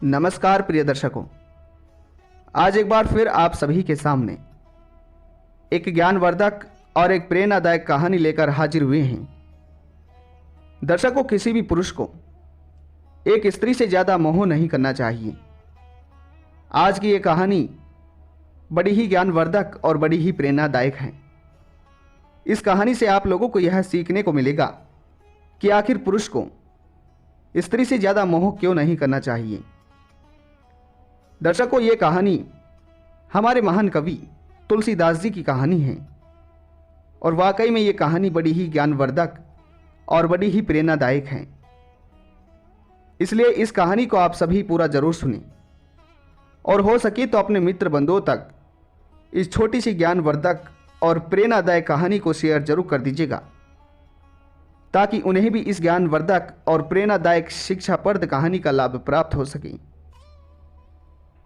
नमस्कार प्रिय दर्शकों, आज एक बार फिर आप सभी के सामने एक ज्ञानवर्धक और एक प्रेरणादायक कहानी लेकर हाजिर हुए हैं। दर्शकों, किसी भी पुरुष को एक स्त्री से ज़्यादा मोह नहीं करना चाहिए। आज की ये कहानी बड़ी ही ज्ञानवर्धक और बड़ी ही प्रेरणादायक है। इस कहानी से आप लोगों को यह सीखने को मिलेगा कि आखिर पुरुष को स्त्री से ज़्यादा मोह क्यों नहीं करना चाहिए। दर्शकों, ये कहानी हमारे महान कवि तुलसीदास जी की कहानी है और वाकई में ये कहानी बड़ी ही ज्ञानवर्धक और बड़ी ही प्रेरणादायक है। इसलिए इस कहानी को आप सभी पूरा जरूर सुनें और हो सके तो अपने मित्र बंधुओं तक इस छोटी सी ज्ञानवर्धक और प्रेरणादायक कहानी को शेयर जरूर कर दीजिएगा, ताकि उन्हें भी इस ज्ञानवर्धक और प्रेरणादायक शिक्षाप्रद कहानी का लाभ प्राप्त हो सके।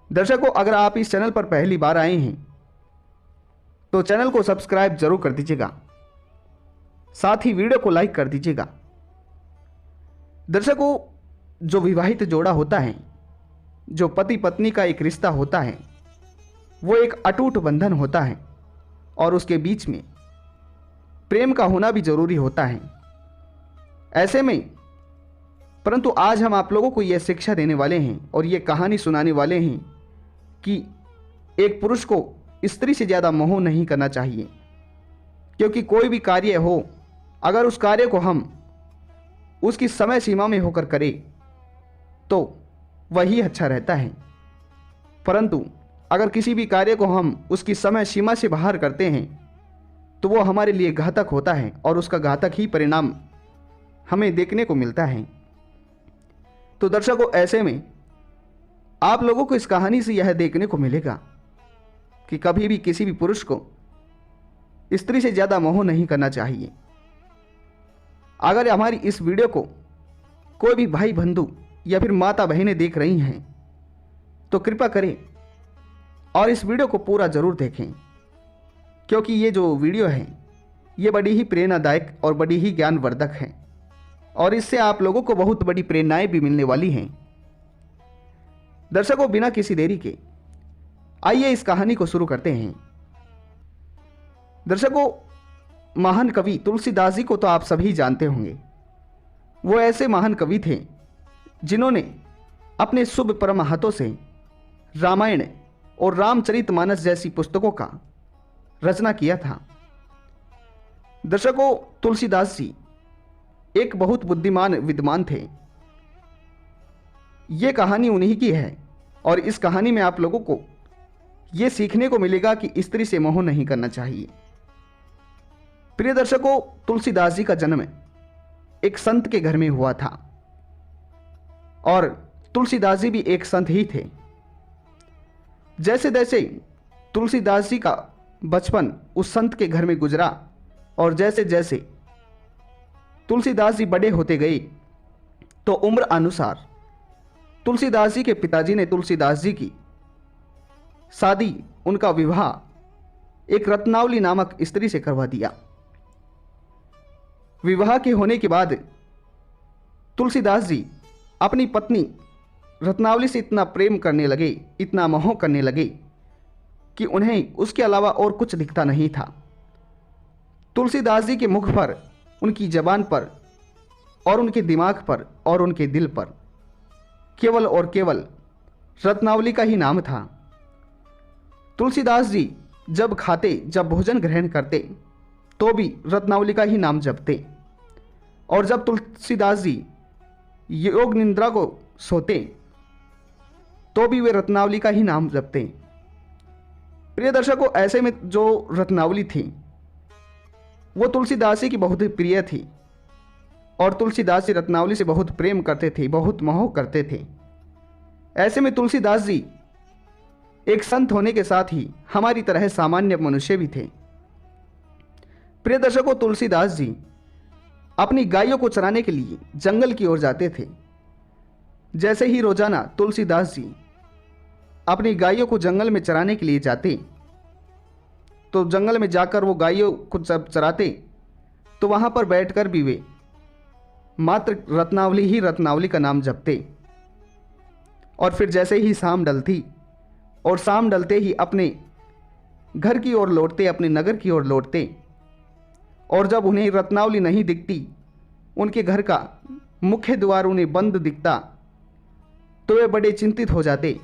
दर्शकों, अगर आप इस चैनल पर पहली बार आए हैं तो चैनल को सब्सक्राइब जरूर कर दीजिएगा, साथ ही वीडियो को लाइक कर दीजिएगा। दर्शकों, जो विवाहित जोड़ा होता है, जो पति पत्नी का एक रिश्ता होता है, वो एक अटूट बंधन होता है और उसके बीच में प्रेम का होना भी जरूरी होता है। ऐसे में परंतु आज हम आप लोगों को यह शिक्षा देने वाले हैं और ये कहानी सुनाने वाले हैं कि एक पुरुष को स्त्री से ज़्यादा मोह नहीं करना चाहिए, क्योंकि कोई भी कार्य हो, अगर उस कार्य को हम उसकी समय सीमा में होकर करें तो वही अच्छा रहता है। परंतु अगर किसी भी कार्य को हम उसकी समय सीमा से बाहर करते हैं तो वो हमारे लिए घातक होता है और उसका घातक ही परिणाम हमें देखने को मिलता है। तो दर्शकों, ऐसे में आप लोगों को इस कहानी से यह देखने को मिलेगा कि कभी भी किसी भी पुरुष को स्त्री से ज़्यादा मोह नहीं करना चाहिए। अगर हमारी इस वीडियो को कोई भी भाई बंधु या फिर माता बहनें देख रही हैं तो कृपया करें और इस वीडियो को पूरा जरूर देखें, क्योंकि ये जो वीडियो है ये बड़ी ही प्रेरणादायक और बड़ी ही ज्ञानवर्धक है और इससे आप लोगों को बहुत बड़ी प्रेरणाएं भी मिलने वाली हैं। दर्शकों, बिना किसी देरी के आइए इस कहानी को शुरू करते हैं। दर्शकों, महान कवि तुलसीदास जी को तो आप सभी जानते होंगे। वो ऐसे महान कवि थे जिन्होंने अपने शुभ परम हाथों से रामायण और रामचरितमानस जैसी पुस्तकों का रचना किया था। दर्शकों, तुलसीदास जी एक बहुत बुद्धिमान विद्वान थे। ये कहानी उन्हीं की है और इस कहानी में आप लोगों को ये सीखने को मिलेगा कि स्त्री से मोह नहीं करना चाहिए। प्रिय दर्शकों, तुलसीदास जी का जन्म एक संत के घर में हुआ था और तुलसीदास जी भी एक संत ही थे। जैसे जैसे तुलसीदास जी का बचपन उस संत के घर में गुजरा और जैसे जैसे तुलसीदास जी बड़े होते गए तो उम्र अनुसार तुलसीदास जी के पिताजी ने तुलसीदास जी की शादी, उनका विवाह एक रत्नावली नामक स्त्री से करवा दिया। विवाह के होने के बाद तुलसीदास जी अपनी पत्नी रत्नावली से इतना प्रेम करने लगे, इतना मोह करने लगे कि उन्हें उसके अलावा और कुछ दिखता नहीं था। तुलसीदास जी के मुख पर, उनकी जबान पर और उनके दिमाग पर और उनके दिल पर केवल और केवल रत्नावली का ही नाम था। तुलसीदास जी जब खाते, जब भोजन ग्रहण करते तो भी रत्नावली का ही नाम जपते और जब तुलसीदास जी योग निद्रा को सोते तो भी वे रत्नावली का ही नाम जपते। प्रिय दर्शकों, ऐसे में जो रत्नावली थी वो तुलसीदास जी की बहुत प्रिय थी और तुलसीदास जी रत्नावली से बहुत प्रेम करते थे, बहुत मोह करते थे। ऐसे में तुलसीदास जी एक संत होने के साथ ही हमारी तरह सामान्य मनुष्य भी थे। प्रिय दर्शकों, तुलसीदास जी अपनी गायों को चराने के लिए जंगल की ओर जाते थे। जैसे ही रोजाना तुलसीदास जी अपनी गायों को जंगल में चराने के लिए जाते तो जंगल में जाकर वो गायों को जब चराते तो वहाँ पर बैठकर भी वे मात्र रत्नावली का नाम जपते और फिर जैसे ही शाम ढलती और शाम ढलते ही अपने घर की ओर लौटते, अपने नगर की ओर लौटते, और जब उन्हें रत्नावली नहीं दिखती, उनके घर का मुख्य द्वार उन्हें बंद दिखता, तो वे बड़े चिंतित हो जाते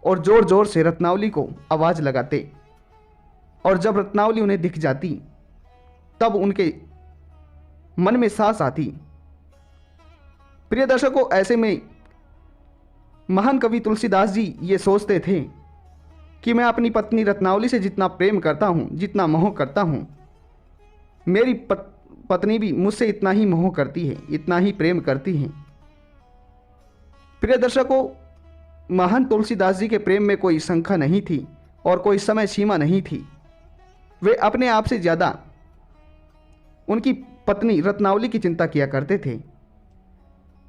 और ज़ोर ज़ोर से रत्नावली को आवाज़ लगाते। और जब रत्नावली उन्हें दिख जाती तब उनके मन में सांस आती। प्रिय दर्शकों, ऐसे में महान कवि तुलसीदास जी ये सोचते थे कि मैं अपनी पत्नी रत्नावली से जितना प्रेम करता हूँ, जितना मोह करता हूँ, मेरी पत्नी भी मुझसे इतना ही मोह करती है, इतना ही प्रेम करती है। प्रिय दर्शकों, महान तुलसीदास जी के प्रेम में कोई संख्या नहीं थी और कोई समय सीमा नहीं थी। वे अपने आप से ज़्यादा उनकी पत्नी रत्नावली की चिंता किया करते थे।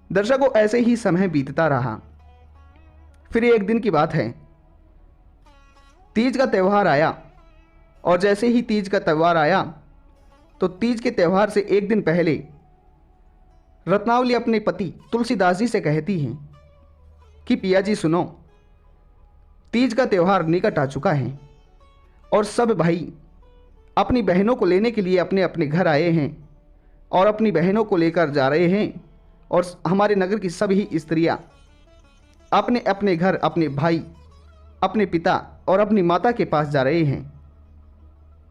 दर्शकों, ऐसे ही समय बीतता रहा। फिर एक दिन की बात है, तीज का त्यौहार आया, और जैसे ही तीज का त्यौहार आया तो तीज के त्यौहार से एक दिन पहले रत्नावली अपने पति तुलसीदास जी से कहती हैं कि पिया जी सुनो, तीज का त्यौहार निकट आ चुका है और सब भाई अपनी बहनों को लेने के लिए अपने अपने घर आए हैं और अपनी बहनों को लेकर जा रहे हैं, और हमारे नगर की सभी स्त्रियां अपने अपने घर, अपने भाई, अपने पिता और अपनी माता के पास जा रहे हैं।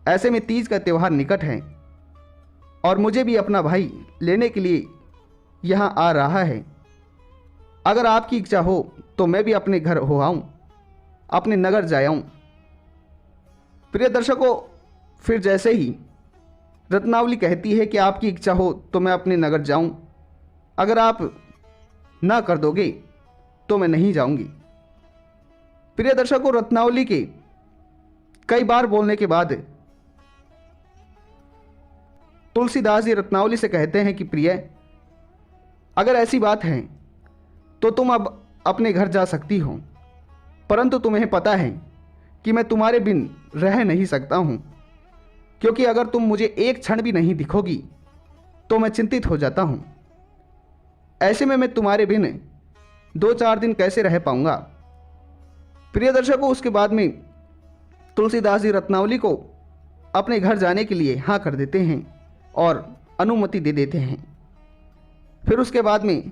ऐसे में तीज का त्यौहार निकट है और मुझे भी अपना भाई लेने के लिए यहाँ आ रहा है। अगर आपकी इच्छा हो तो मैं भी अपने घर हो आऊँ, अपने नगर जाऊँ। प्रिय दर्शकों, फिर जैसे ही रत्नावली कहती है कि आपकी इच्छा हो तो मैं अपने नगर जाऊं, अगर आप ना कर दोगे तो मैं नहीं जाऊंगी। प्रिय दर्शकों, रत्नावली के कई बार बोलने के बाद तुलसीदास जी रत्नावली से कहते हैं कि प्रिय, अगर ऐसी बात है तो तुम अब अपने घर जा सकती हो, परंतु तुम्हें पता है कि मैं तुम्हारे बिन रह नहीं सकता हूं, क्योंकि अगर तुम मुझे एक क्षण भी नहीं दिखोगी तो मैं चिंतित हो जाता हूं। ऐसे में मैं तुम्हारे बिन 2-4 दिन कैसे रह पाऊंगा। प्रिय दर्शकों, उसके बाद में तुलसीदास जी रत्नावली को अपने घर जाने के लिए हाँ कर देते हैं और अनुमति दे देते हैं। फिर उसके बाद में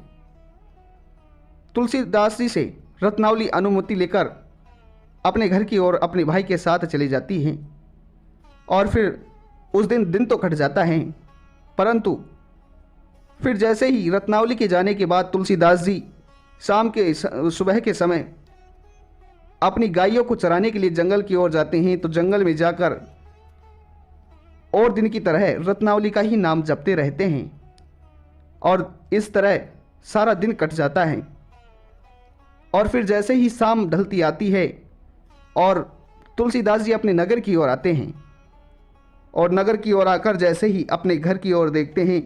तुलसीदास जी से रत्नावली अनुमति लेकर अपने घर की ओर अपने भाई के साथ चली जाती हैं। और फिर उस दिन तो कट जाता है, परंतु फिर जैसे ही रत्नावली के जाने के बाद तुलसीदास जी सुबह के समय अपनी गायों को चराने के लिए जंगल की ओर जाते हैं, तो जंगल में जाकर और दिन की तरह रत्नावली का ही नाम जपते रहते हैं और इस तरह सारा दिन कट जाता है। और फिर जैसे ही शाम ढलती आती है और तुलसीदास जी अपने नगर की ओर आते हैं, और नगर की ओर आकर जैसे ही अपने घर की ओर देखते हैं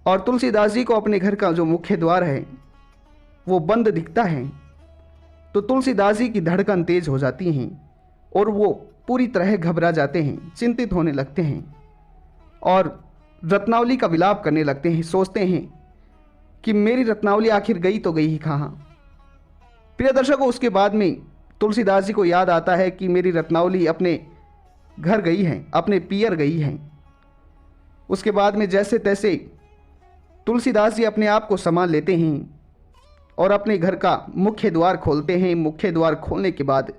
और तुलसीदास जी को अपने घर का जो मुख्य द्वार है वो बंद दिखता है, तो तुलसीदास जी की धड़कन तेज हो जाती हैं और वो पूरी तरह घबरा जाते हैं, चिंतित होने लगते हैं और रत्नावली का विलाप करने लगते हैं। सोचते हैं कि मेरी रत्नावली आखिर गई तो गई ही कहाँ। प्रिय दर्शकों, उसके बाद में तुलसीदास जी को याद आता है कि मेरी रत्नावली अपने घर गई हैं, अपने पियर गई हैं। उसके बाद में जैसे तैसे तुलसीदास जी अपने आप को संभाल लेते हैं और अपने घर का मुख्य द्वार खोलते हैं। मुख्य द्वार खोलने के बाद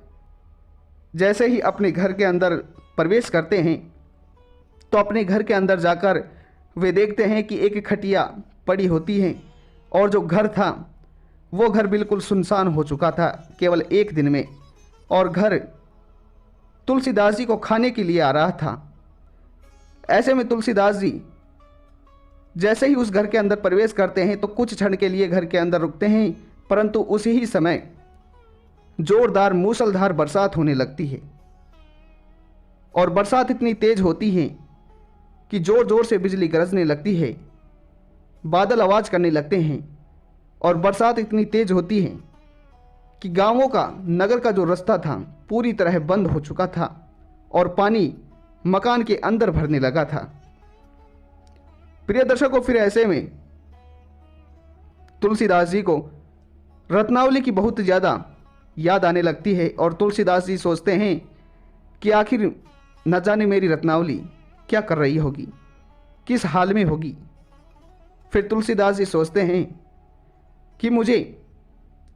जैसे ही अपने घर के अंदर प्रवेश करते हैं तो अपने घर के अंदर जाकर वे देखते हैं कि एक खटिया पड़ी होती है और जो घर था वो घर बिल्कुल सुनसान हो चुका था केवल एक दिन में, और घर तुलसीदास जी को खाने के लिए आ रहा था। ऐसे में तुलसीदास जी जैसे ही उस घर के अंदर प्रवेश करते हैं तो कुछ क्षण के लिए घर के अंदर रुकते हैं, परंतु उसी ही समय जोरदार मूसलधार बरसात होने लगती है और बरसात इतनी तेज होती है कि जोर जोर से बिजली गरजने लगती है, बादल आवाज़ करने लगते हैं और बरसात इतनी तेज होती है कि गांवों का, नगर का जो रास्ता था पूरी तरह बंद हो चुका था और पानी मकान के अंदर भरने लगा था। प्रिय दर्शकों, फिर ऐसे में तुलसीदास जी को रत्नावली की बहुत ज़्यादा याद आने लगती है और तुलसीदास जी सोचते हैं कि आखिर न जाने मेरी रत्नावली क्या कर रही होगी, किस हाल में होगी। फिर तुलसीदास जी सोचते हैं कि मुझे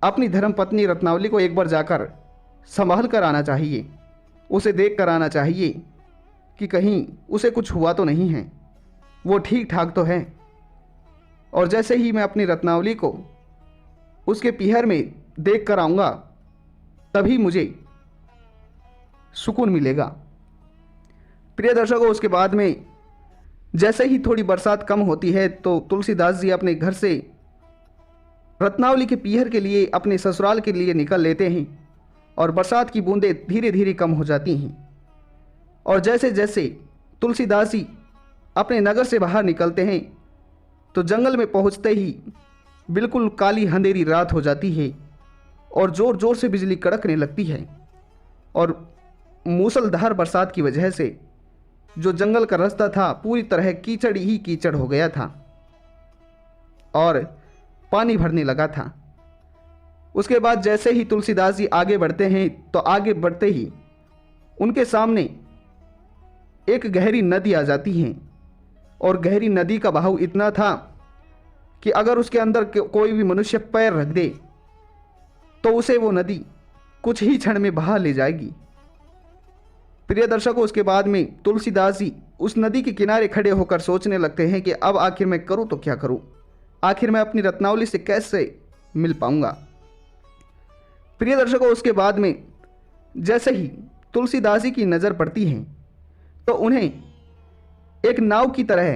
अपनी धर्मपत्नी रत्नावली को एक बार जाकर संभाल कर आना चाहिए, उसे देख कर आना चाहिए कि कहीं उसे कुछ हुआ तो नहीं है, वो ठीक ठाक तो है। और जैसे ही मैं अपनी रत्नावली को उसके पीहर में देख कर आऊँगा तभी मुझे सुकून मिलेगा। प्रिय दर्शकों, उसके बाद में जैसे ही थोड़ी बरसात कम होती है तो तुलसीदास जी अपने घर से रत्नावली के पीहर के लिए, अपने ससुराल के लिए निकल लेते हैं और बरसात की बूंदें धीरे धीरे कम हो जाती हैं। और जैसे जैसे तुलसीदास जी अपने नगर से बाहर निकलते हैं तो जंगल में पहुंचते ही बिल्कुल काली अंधेरी रात हो जाती है और ज़ोर ज़ोर से बिजली कड़कने लगती है। और मूसलधार बरसात की वजह से जो जंगल का रास्ता था पूरी तरह कीचड़ ही कीचड़ हो गया था और पानी भरने लगा था। उसके बाद जैसे ही तुलसीदास जी आगे बढ़ते हैं तो आगे बढ़ते ही उनके सामने एक गहरी नदी आ जाती है और गहरी नदी का बहाव इतना था कि अगर उसके अंदर कोई भी मनुष्य पैर रख दे तो उसे वो नदी कुछ ही क्षण में बहा ले जाएगी। प्रिय दर्शकों, उसके बाद में तुलसीदास जी उस नदी के किनारे खड़े होकर सोचने लगते हैं कि अब आखिर मैं करूं तो क्या करूं, आखिर मैं अपनी रत्नावली से कैसे मिल पाऊंगा। प्रिय दर्शकों, उसके बाद में जैसे ही तुलसीदास जी की नज़र पड़ती है तो उन्हें एक नाव की तरह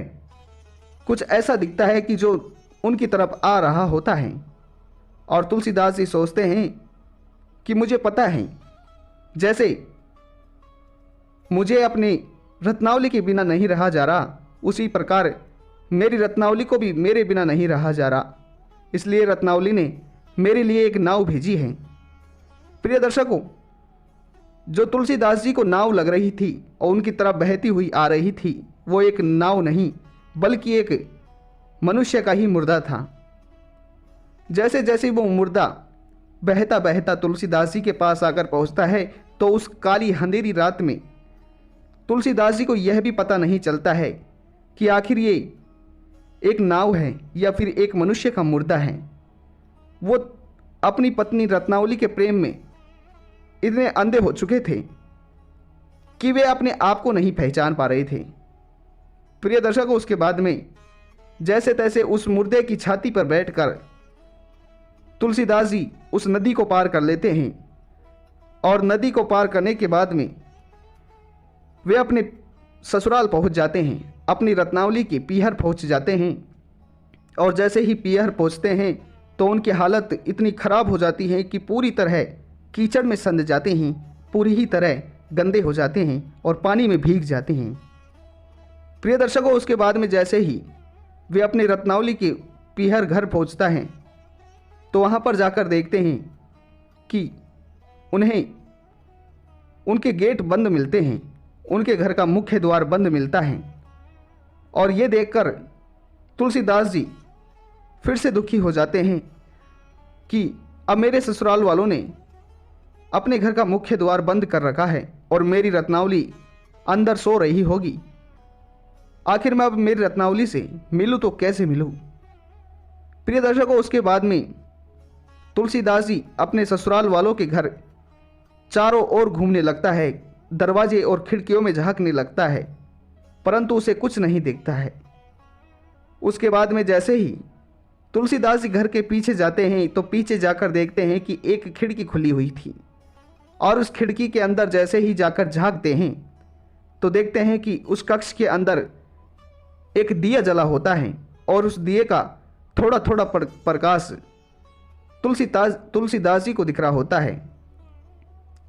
कुछ ऐसा दिखता है कि जो उनकी तरफ आ रहा होता है। और तुलसीदास जी सोचते हैं कि मुझे पता है जैसे मुझे अपनी रत्नावली के बिना नहीं रहा जा रहा, उसी प्रकार मेरी रत्नावली को भी मेरे बिना नहीं रहा जा रहा, इसलिए रत्नावली ने मेरे लिए एक नाव भेजी है। प्रिय दर्शकों, जो तुलसीदास जी को नाव लग रही थी और उनकी तरफ बहती हुई आ रही थी वो एक नाव नहीं बल्कि एक मनुष्य का ही मुर्दा था। जैसे जैसे वो मुर्दा बहता बहता तुलसीदास जी के पास आकर पहुंचता है तो उस काली अंधेरी रात में तुलसीदास जी को यह भी पता नहीं चलता है कि आखिर ये एक नाव है या फिर एक मनुष्य का मुर्दा है। वो अपनी पत्नी रत्नावली के प्रेम में इतने अंधे हो चुके थे कि वे अपने आप को नहीं पहचान पा रहे थे। प्रिय दर्शकों, उसके बाद में जैसे तैसे उस मुर्दे की छाती पर बैठकर तुलसीदास जी उस नदी को पार कर लेते हैं और नदी को पार करने के बाद में वे अपने ससुराल पहुंच जाते हैं, अपनी रत्नावली के पीहर पहुंच जाते हैं। और जैसे ही पीहर पहुंचते हैं तो उनकी हालत इतनी ख़राब हो जाती है कि पूरी तरह कीचड़ में संध जाते हैं, पूरी ही तरह गंदे हो जाते हैं और पानी में भीग जाते हैं। प्रिय दर्शकों, उसके बाद में जैसे ही वे अपने रत्नावली के पीहर घर पहुंचता हैं तो वहाँ पर जाकर देखते हैं कि उन्हें उनके गेट बंद मिलते हैं, उनके घर का मुख्य द्वार बंद मिलता है। और ये देखकर तुलसीदास जी फिर से दुखी हो जाते हैं कि अब मेरे ससुराल वालों ने अपने घर का मुख्य द्वार बंद कर रखा है और मेरी रत्नावली अंदर सो रही होगी। आखिर मैं अब मेरी रत्नावली से मिलूँ तो कैसे मिलूँ। प्रिय दर्शकों, उसके बाद में तुलसीदास जी अपने ससुराल वालों के घर चारों ओर घूमने लगता है, दरवाजे और खिड़कियों में झांकने लगता है, परंतु उसे कुछ नहीं दिखता है। उसके बाद में जैसे ही तुलसीदास जी घर के पीछे जाते हैं तो पीछे जाकर देखते हैं कि एक खिड़की खुली हुई थी और उस खिड़की के अंदर जैसे ही जाकर झांकते हैं तो देखते हैं कि उस कक्ष के अंदर एक दिया जला होता है और उस दिए का थोड़ा थोड़ा प्रकाश तुलसीदास जी को दिख रहा होता है।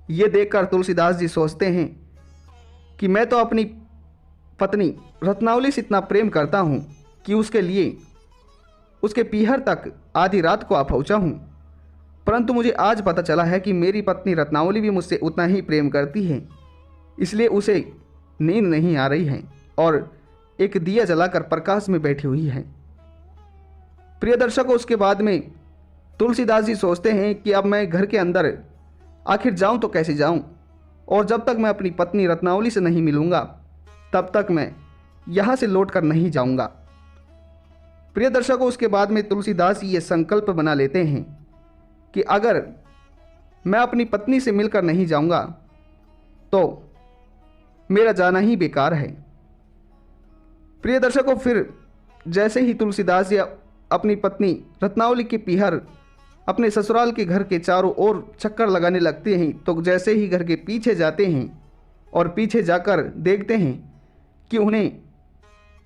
ये देखकर तुलसीदास जी सोचते हैं कि मैं तो अपनी पत्नी रत्नावली से इतना प्रेम करता हूँ कि उसके लिए उसके पीहर तक आधी रात को आ पहुँचा हूँ, परंतु मुझे आज पता चला है कि मेरी पत्नी रत्नावली भी मुझसे उतना ही प्रेम करती है, इसलिए उसे नींद नहीं आ रही है और एक दिया जलाकर प्रकाश में बैठी हुई है। प्रिय दर्शकों, उसके बाद में तुलसीदास जी सोचते हैं कि अब मैं घर के अंदर आखिर जाऊं तो कैसे जाऊं, और जब तक मैं अपनी पत्नी रत्नावली से नहीं मिलूंगा तब तक मैं यहाँ से लौट कर नहीं जाऊंगा। प्रिय दर्शकों, उसके बाद में तुलसीदास जी ये संकल्प बना लेते हैं कि अगर मैं अपनी पत्नी से मिलकर नहीं जाऊंगा तो मेरा जाना ही बेकार है। प्रिय दर्शकों, फिर जैसे ही तुलसीदास जी अपनी पत्नी रत्नावली के पीहर अपने ससुराल के घर के चारों ओर चक्कर लगाने लगते हैं, तो जैसे ही घर के पीछे जाते हैं और पीछे जाकर देखते हैं कि उन्हें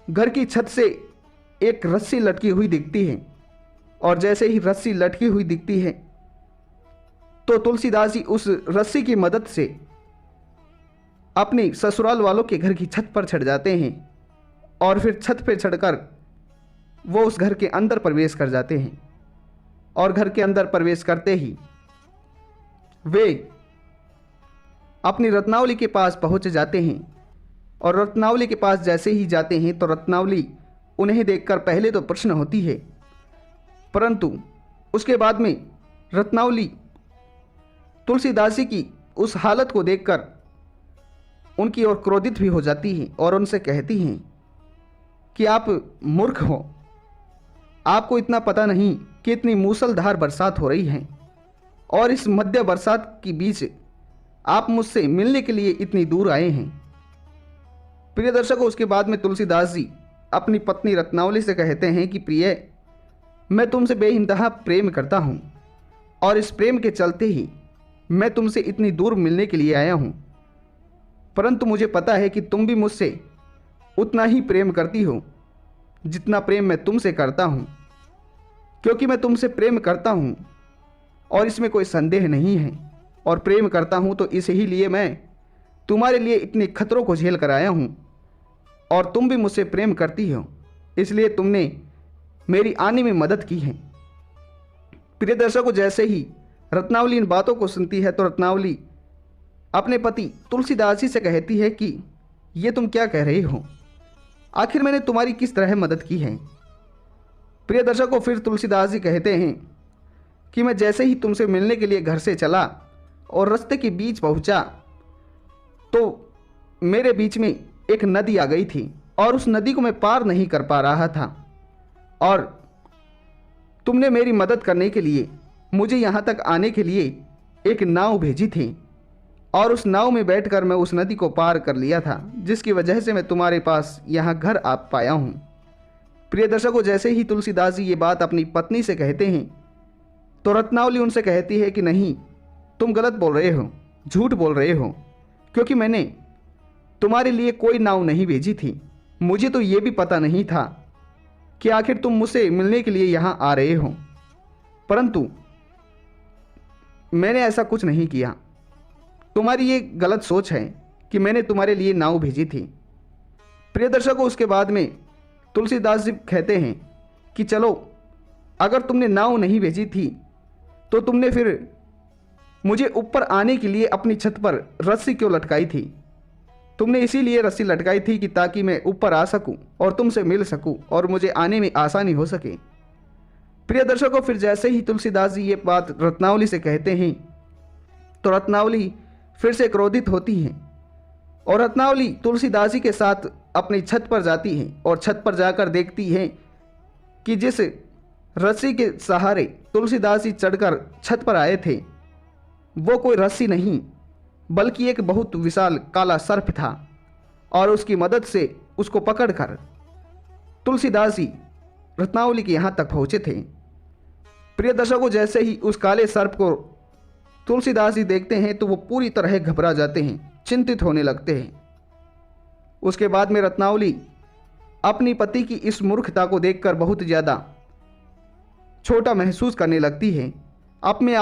घर की छत से एक रस्सी लटकी हुई दिखती है, और जैसे ही रस्सी लटकी हुई दिखती है तो तुलसीदास जी उस रस्सी की मदद से अपने ससुराल वालों के घर की छत पर चढ़ जाते हैं, और फिर छत पर चढ़कर वो उस घर के अंदर प्रवेश कर जाते हैं। और घर के अंदर प्रवेश करते ही वे अपनी रत्नावली के पास पहुंच जाते हैं, और रत्नावली के पास जैसे ही जाते हैं तो रत्नावली उन्हें देखकर पहले तो प्रश्न होती है, परंतु उसके बाद में रत्नावली तुलसीदास जी की उस हालत को देखकर उनकी ओर क्रोधित भी हो जाती है और उनसे कहती हैं कि आप मूर्ख हो, आपको इतना पता नहीं कि इतनी मूसलधार बरसात हो रही है, और इस मध्य बरसात के बीच आप मुझसे मिलने के लिए इतनी दूर आए हैं। प्रिय दर्शकों, उसके बाद में तुलसीदास जी अपनी पत्नी रत्नावली से कहते हैं कि प्रिय, मैं तुमसे बेइंतहा प्रेम करता हूँ, और इस प्रेम के चलते ही मैं तुमसे इतनी दूर मिलने के लिए आया हूँ, परंतु मुझे पता है कि तुम भी मुझसे उतना ही प्रेम करती हो जितना प्रेम मैं तुमसे करता हूँ, क्योंकि मैं तुमसे प्रेम करता हूँ और इसमें कोई संदेह नहीं है, और प्रेम करता हूँ तो इसीलिए मैं तुम्हारे लिए इतने खतरों को झेल कर आया हूँ, और तुम भी मुझसे प्रेम करती हो, इसलिए तुमने मेरी आने में मदद की है। प्रिय दर्शकों, जैसे ही रत्नावली इन बातों को सुनती है तो रत्नावली अपने पति तुलसीदास जी से कहती है कि ये तुम क्या कह रहे हो, आखिर मैंने तुम्हारी किस तरह मदद की है। प्रिय दर्शकों, फिर तुलसीदास जी कहते हैं कि मैं जैसे ही तुमसे मिलने के लिए घर से चला और रास्ते के बीच पहुंचा तो मेरे बीच में एक नदी आ गई थी, और उस नदी को मैं पार नहीं कर पा रहा था, और तुमने मेरी मदद करने के लिए मुझे यहाँ तक आने के लिए एक नाव भेजी थी, और उस नाव में बैठकर मैं उस नदी को पार कर लिया था, जिसकी वजह से मैं तुम्हारे पास यहाँ घर आ पाया हूँ। प्रिय दर्शकों, जैसे ही तुलसीदास जी ये बात अपनी पत्नी से कहते हैं तो रत्नावली उनसे कहती है कि नहीं, तुम गलत बोल रहे हो, झूठ बोल रहे हो, क्योंकि मैंने तुम्हारे लिए कोई नाव नहीं भेजी थी। मुझे तो ये भी पता नहीं था कि आखिर तुम मुझसे मिलने के लिए यहाँ आ रहे हो, परंतु मैंने ऐसा कुछ नहीं किया। तुम्हारी ये गलत सोच है कि मैंने तुम्हारे लिए नाव भेजी थी। प्रिय दर्शकों, उसके बाद में तुलसीदास जी कहते हैं कि चलो, अगर तुमने नाव नहीं भेजी थी तो तुमने फिर मुझे ऊपर आने के लिए अपनी छत पर रस्सी क्यों लटकाई थी? तुमने इसीलिए रस्सी लटकाई थी कि ताकि मैं ऊपर आ सकूं और तुमसे मिल सकूं और मुझे आने में आसानी हो सके। प्रिय दर्शकों, फिर जैसे ही तुलसीदास जी ये बात रत्नावली से कहते हैं तो रत्नावली फिर से क्रोधित होती हैं, और रत्नावली तुलसीदास जी के साथ अपनी छत पर जाती हैं, और छत पर जाकर देखती हैं कि जिस रस्सी के सहारे तुलसीदास जी चढ़कर छत पर आए थे वो कोई रस्सी नहीं बल्कि एक बहुत विशाल काला सर्प था, और उसकी मदद से उसको पकड़कर तुलसीदास जी रत्नावली के यहाँ तक पहुँचे थे। प्रिय दर्शकों, जैसे ही उस काले सर्प को तुलसीदास जी देखते हैं तो वो पूरी तरह घबरा जाते हैं, चिंतित होने लगते हैं। उसके बाद में रत्नावली अपनी पति की इस मूर्खता को देखकर बहुत ज़्यादा छोटा महसूस करने लगती है, अपने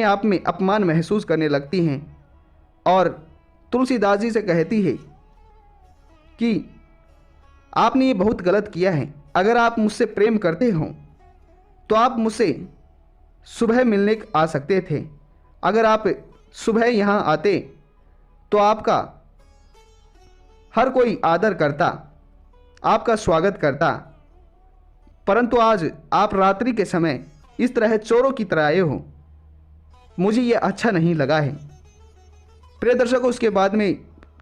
आप में अपमान महसूस करने लगती हैं, और तुलसीदास जी से कहती है कि आपने ये बहुत गलत किया है। अगर आप मुझसे प्रेम करते हो तो आप मुझसे सुबह मिलने आ सकते थे। अगर आप सुबह यहाँ आते तो आपका हर कोई आदर करता, आपका स्वागत करता, परंतु आज आप रात्रि के समय इस तरह चोरों की तरह आए हो, मुझे ये अच्छा नहीं लगा है। प्रिय दर्शकों, उसके बाद में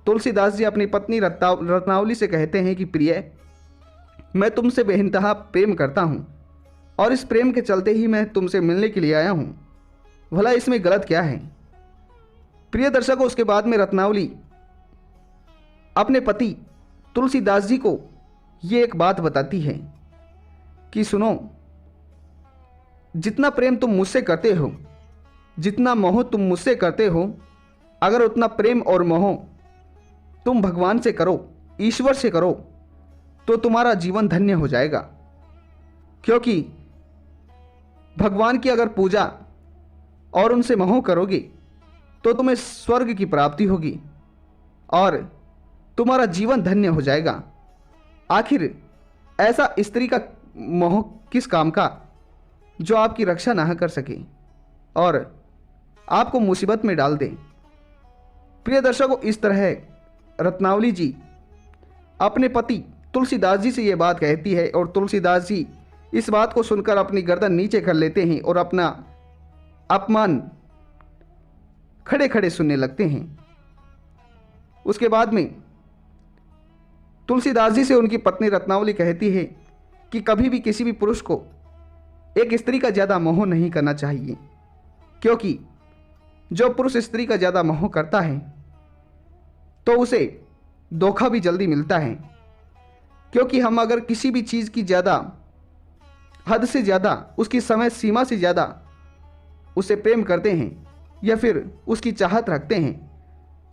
तुलसीदास जी अपनी पत्नी रत्नावली से कहते हैं कि प्रिय, मैं तुमसे बेइंतहा प्रेम करता हूँ और इस प्रेम के चलते ही मैं तुमसे मिलने के लिए आया हूँ, भला इसमें गलत क्या है। प्रिय दर्शकों, उसके बाद में रत्नावली अपने पति तुलसीदास जी को ये एक बात बताती है कि सुनो, जितना प्रेम तुम मुझसे करते हो, जितना मोह तुम मुझसे करते हो, अगर उतना प्रेम और मोह तुम भगवान से करो, ईश्वर से करो, तो तुम्हारा जीवन धन्य हो जाएगा। क्योंकि भगवान की अगर पूजा और उनसे मोह करोगे तो तुम्हें स्वर्ग की प्राप्ति होगी और तुम्हारा जीवन धन्य हो जाएगा। आखिर ऐसा स्त्री का मोह किस काम का जो आपकी रक्षा ना कर सके और आपको मुसीबत में डाल दे। प्रिय दर्शकों, इस तरह रत्नावली जी अपने पति तुलसीदास जी से ये बात कहती है और तुलसीदास जी इस बात को सुनकर अपनी गर्दन नीचे कर लेते हैं और अपना अपमान खड़े खड़े सुनने लगते हैं। उसके बाद में तुलसीदास जी से उनकी पत्नी रत्नावली कहती है कि कभी भी किसी भी पुरुष को एक स्त्री का ज़्यादा मोह नहीं करना चाहिए, क्योंकि जो पुरुष स्त्री का ज़्यादा मोह करता है तो उसे धोखा भी जल्दी मिलता है। क्योंकि हम अगर किसी भी चीज़ की ज़्यादा, हद से ज़्यादा, उसकी समय सीमा से ज़्यादा उसे प्रेम करते हैं या फिर उसकी चाहत रखते हैं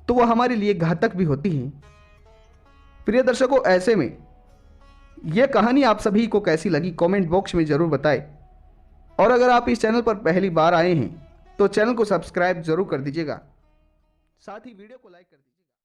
तो वह हमारे लिए घातक भी होती है। प्रिय दर्शकों, ऐसे में यह कहानी आप सभी को कैसी लगी कमेंट बॉक्स में ज़रूर बताएं और अगर आप इस चैनल पर पहली बार आए हैं तो चैनल को सब्सक्राइब जरूर कर दीजिएगा, साथ ही वीडियो को लाइक कर दीजिएगा।